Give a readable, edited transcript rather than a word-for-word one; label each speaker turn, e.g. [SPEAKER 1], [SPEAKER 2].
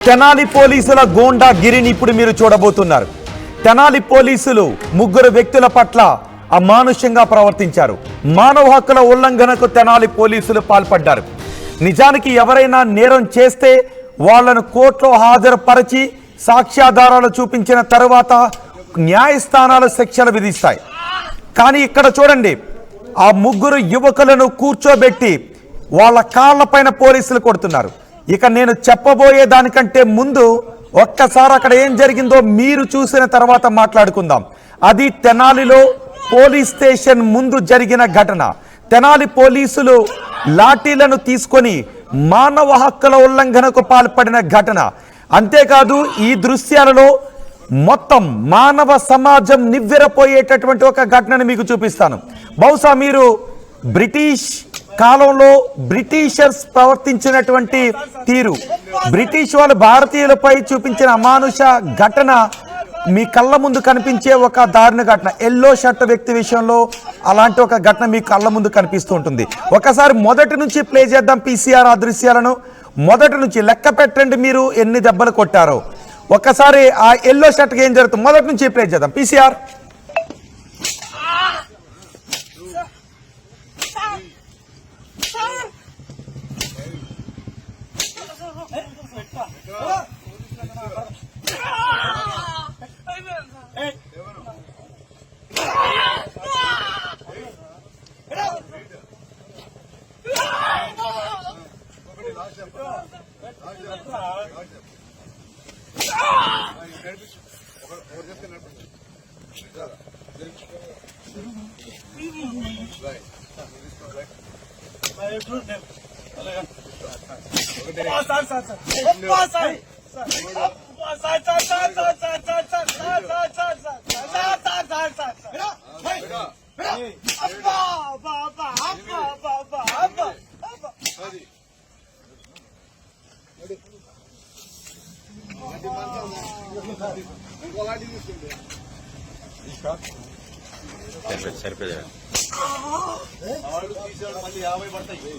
[SPEAKER 1] తెనాలి పోలీసుల గోండా గిరిని ఇప్పుడు మీరు చూడబోతున్నారు. తెనాలి పోలీసులు ముగ్గురు వ్యక్తుల పట్ల అమానుషంగా ప్రవర్తించారు. మానవ హక్కుల ఉల్లంఘనకు తెనాలి పోలీసులు పాల్పడ్డారు. నిజానికి ఎవరైనా నేరం చేస్తే వాళ్లను కోర్టులో హాజరుపరిచి సాక్ష్యాధారాలు చూపించిన తరువాత న్యాయస్థానాలు శిక్షలు విధిస్తాయి. కానీ ఇక్కడ చూడండి, ఆ ముగ్గురు యువకులను కూర్చోబెట్టి వాళ్ళ కాళ్లపైన పోలీసులు కొడుతున్నారు. ఇక నేను చెప్పబోయే దానికంటే ముందు ఒక్కసారి అక్కడ ఏం జరిగిందో మీరు చూసిన తర్వాత మాట్లాడుకుందాం. అది తెనాలిలో పోలీస్ స్టేషన్ ముందు జరిగిన ఘటన. తెనాలి పోలీసులు లాఠీలను తీసుకొని మానవ హక్కుల ఉల్లంఘనకు పాల్పడిన ఘటన. అంతేకాదు ఈ దృశ్యాలలో మొత్తం మానవ సమాజం నివ్వెరపోయేటటువంటి ఒక ఘటనను మీకు చూపిస్తాను. బహుశా మీరు బ్రిటిష్ కాలంలో బ్రిటిషర్స్ ప్రవర్తించినటువంటి తీరు, బ్రిటిష్ వాళ్ళు భారతీయులపై చూపించిన అమానుష ఘటన మీ కళ్ళ ముందు కనిపించే ఒక దారుణ ఘటన. ఎల్లో షర్ట్ వ్యక్తి విషయంలో అలాంటి ఒక ఘటన మీ కళ్ళ ముందు కనిపిస్తూ ఉంటుంది. ఒకసారి మొదటి నుంచి ప్లే చేద్దాం పీసీఆర్ ఆ దృశ్యాలను. మొదటి నుంచి లెక్క పెట్టండి మీరు ఎన్ని దెబ్బలు కొట్టారో. ఒక్కసారి ఆ ఎల్లో షర్ట్కి ఏం జరుగుతుంది మొదటి నుంచి ప్లే చేద్దాం. పీసీఆర్.
[SPEAKER 2] సరిపోయా మళ్ళీ 50 పడతాయి.